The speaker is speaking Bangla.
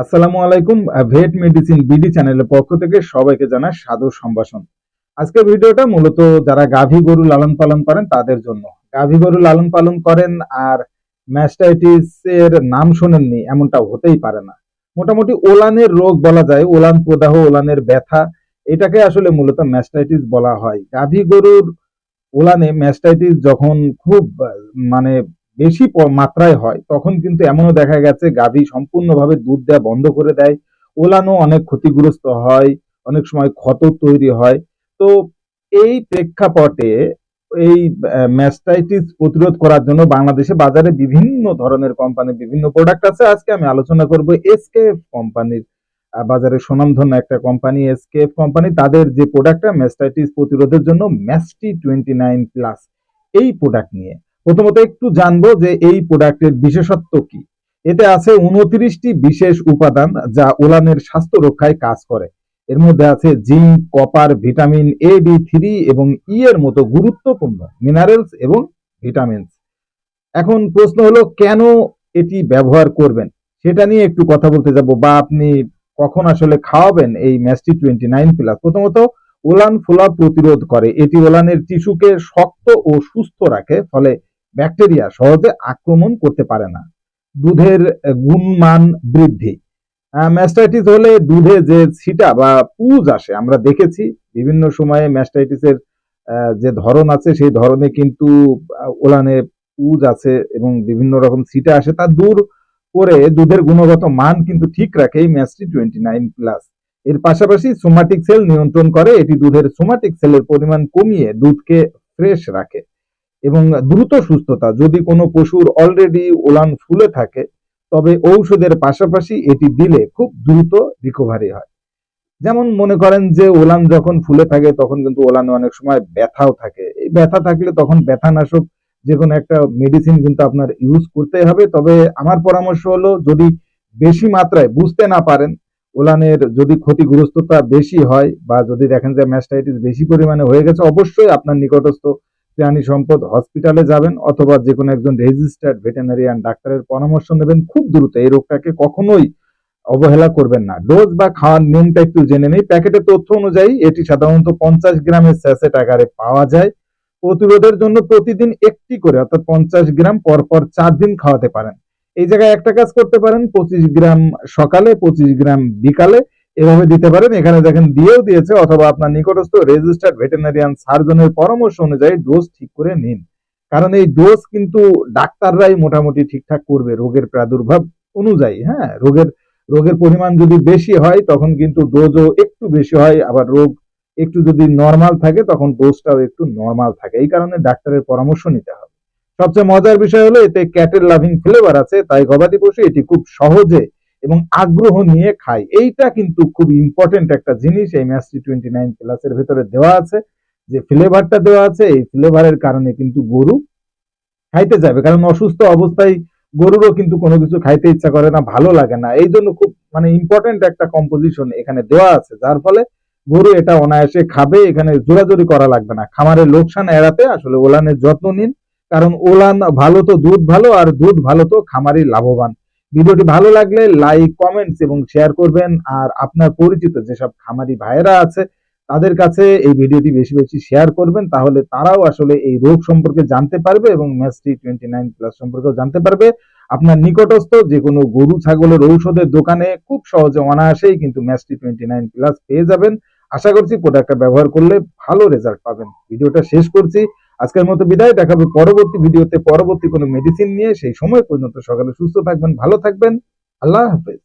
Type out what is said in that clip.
আসসালামু আলাইকুম। ভেট মেডিসিন বিডি চ্যানেলের পক্ষ থেকে সবাইকে জানাই সাদর সম্ভাষণ। আজকের ভিডিওটা মূলত যারা গাভী গরু লালন পালন করেন তাদের জন্য। গাভী গরু লালন পালন করেন আর ম্যাস্টাইটিস এর নাম শোনেননি এমনটা হতেই পারে না। মোটামুটি ওলানের রোগ বলা যায়, ওলান প্রদাহ, ওলানের ব্যথা, এটাকে আসলে মূলত ম্যাস্টাইটিস বলা হয়। গাভী গরুর ওলানে ম্যাস্টাইটিস যখন খুব মানে বেশি মাত্রায় হয় তখন কিন্তু এমনও দেখা গেছে গাভী সম্পূর্ণভাবে দুধ দেওয়া বন্ধ করে দেয়, ওলানও অনেক ক্ষতিগ্রস্ত হয়, অনেক সময় ক্ষত তৈরি হয়। তো এই প্রেক্ষাপটে এই ম্যাস্টাইটিস প্রতিরোধ করার জন্য বাংলাদেশে বাজারে বিভিন্ন ধরনের কোম্পানি বিভিন্ন প্রোডাক্ট আছে। আজকে আমি আলোচনা করব এসকেএফ কোম্পানির, বাজারে সুনামধন্য একটা কোম্পানি এসকেএফ কোম্পানি, তাদের যে প্রোডাক্টটা ম্যাস্টাইটিস প্রতিরোধের জন্য ম্যাস্টি 29 প্লাস, এই প্রোডাক্ট নিয়ে প্রথমত একটু জানবো যে এই প্রোডাক্টের বিশেষত্ব কি। এতে আছে 29টি বিশেষ উপাদান যা ওলানের স্বাস্থ্য রক্ষায় কাজ করে। এর মধ্যে আছে zinc, copper, vitamin A, B3 এবং ই এর মতো গুরুত্বপূর্ণ মিনারেলস এবং ভিটামিনস। এখন প্রশ্ন হলো কেন এটি ব্যবহার করবেন, সেটা নিয়ে একটু কথা বলতে যাব, বা আপনি কখন আসলে খাওয়াবেন এই ম্যাস্টি 29 প্লাস। প্রথমত ওলান ফোলা প্রতিরোধ করে, এটি ওলানের টিস্যুকে শক্ত ও সুস্থ রাখে, ফলে ব্যাকটেরিয়া সহজে আক্রমণ করতে পারে না। দুধের গুণমান বৃদ্ধি, ম্যাস্টাইটিস হলে দুধে যে ছিটা বা পুজ আসে, আমরা দেখেছি বিভিন্ন সময়ে ম্যাস্টাইটিসের যে ধরন আছে সেই ধরনে কিন্তু ওলানে পুজ আছে এবং বিভিন্ন রকম ছিটা আসে, তা দূর করে দুধের গুণগত মান কিন্তু ঠিক রাখে এই ম্যাস্টি 29 প্লাস। এর পাশাপাশি সোমাটিক সেল নিয়ন্ত্রণ করে, এটি দুধের সোমাটিক সেলের পরিমাণ কমিয়ে দুধকে ফ্রেশ রাখে। এবং দ্রুত সুস্থতা, যদি কোনো পশুর অলরেডি ওলান ফুলে থাকে তবে ঔষধের পাশাপাশি এটি দিলে খুব দ্রুত রিকভারি হয়। যেমন মনে করেন যে ওলান যখন ফুলে থাকে তখন কিন্তু ওলানে অনেক সময় ব্যথাও থাকে, এই ব্যথা থাকলে তখন ব্যথানাশক যে কোনো একটা মেডিসিন কিন্তু আপনার ইউজ করতে হবে। তবে আমার পরামর্শ হলো, যদি বেশি মাত্রায় বুঝতে না পারেন, ওলানের যদি ক্ষতিগ্রস্ততা বেশি হয় বা যদি দেখেন যে ম্যাস্টাইটিস বেশি পরিমাণে হয়ে গেছে, অবশ্যই আপনার নিকটস্থ প্রাণী সম্পদ হসপিটালে যাবেন অথবা যে কোনো একজন রেজিস্টার্ড ভেটেরিনারিয়ান ডাক্তারের পরামর্শ নেবেন খুব দ্রুত। এই রোগটাকে কখনোই অবহেলা করবেন না। ডোজ বা খাওয়ার নিয়মটা একটু জেনে নেই। প্যাকেটের তথ্য অনুযায়ী এটি সাধারণত 50 গ্রামের স্যাচেট আকারে পাওয়া যায়। প্রতিরোধের জন্য প্রতিদিন একটি করে অর্থাৎ 50 গ্রাম পরপর 4 দিন খাওয়াতে পারেন। এই জায়গায় একটা কাজ করতে পারেন, 25 গ্রাম সকালে, 25 গ্রাম বিকালে, এভাবে দিতে পারেন। এখানে দেখেন দিয়েও দিয়েছে, অথবা আপনার নিকটস্থ রেজিস্টার্ড ভেটেরিনারিয়ান সার্জনের পরামর্শ অনুযায়ী ডোজ ঠিক করে নিন। কারণ এই ডোজ কিন্তু ডাক্তাররাই মোটামুটি ঠিকঠাক করবে রোগের প্রাদুর্ভাব অনুযায়ী। হ্যাঁ, রোগের পরিমাণ যদি বেশি হয় তখন কিন্তু ডোজও একটু বেশি হয়, আবার রোগ একটু যদি নর্মাল থাকে তখন ডোজটাও একটু নর্মাল থাকে। এই কারণে ডাক্তারের পরামর্শ নিতে হবে। সবচেয়ে মজার বিষয় হলো এতে ক্যাটেল লাভিং ফ্লেভার আছে, তাই গবাদি পশু এটি খুব সহজে এবং আগ্রহ নিয়ে খায়। এইটা কিন্তু খুব ইম্পর্টেন্ট একটা জিনিস এই ম্যাস্টি 29 প্লাসের ভেতরে দেওয়া আছে। যে ফ্লেভারটা দেওয়া আছে, এই ফ্লেভারের কারণে কিন্তু গরু খাইতে যাবে, কারণ অসুস্থ অবস্থায় গরুরও কিন্তু কোনো কিছু খাইতে ইচ্ছা করে না, ভালো লাগে না। এই জন্য খুব ইম্পর্টেন্ট একটা কম্পোজিশন এখানে দেওয়া আছে, যার ফলে গরু এটা অনায়াসে খাবে, এখানে জোরাজোরি করা লাগবে না। খামারের লোকসান এড়াতে আসলে ওলানের যত্ন নিন, কারণ ওলান ভালো তো দুধ ভালো, আর দুধ ভালো তো খামারি লাভবান। ভিডিওটি ভালো লাগলে লাইক, কমেন্টস এবং শেয়ার করবেন, আর আপনার পরিচিত যেসব খামারি ভাইয়েরা আছে তাদের কাছে এই ভিডিওটি বেশি বেশি শেয়ার করবেন, তাহলে তারাও আসলে এই রোগ সম্পর্কে জানতে পারবে এবং ম্যাস্টি 29 প্লাস সম্পর্কেও জানতে পারবে। আপনার নিকটস্থ যে কোনো গরু ছাগলের ঔষধের দোকানে খুব সহজে অনায়াসেই কিন্তু ম্যাস্টি 29 প্লাস পেয়ে যাবেন। আশা করছি প্রোডাক্টটা ব্যবহার করলে ভালো রেজাল্ট পাবেন। ভিডিওটা শেষ করছি, আজকের মতো বিদায়। দেখাবে পরবর্তী ভিডিওতে পরবর্তী কোনো মেডিসিন নিয়ে। সেই সময় পর্যন্ত সকালে সুস্থ থাকবেন, ভালো থাকবেন। আল্লাহ হাফেজ।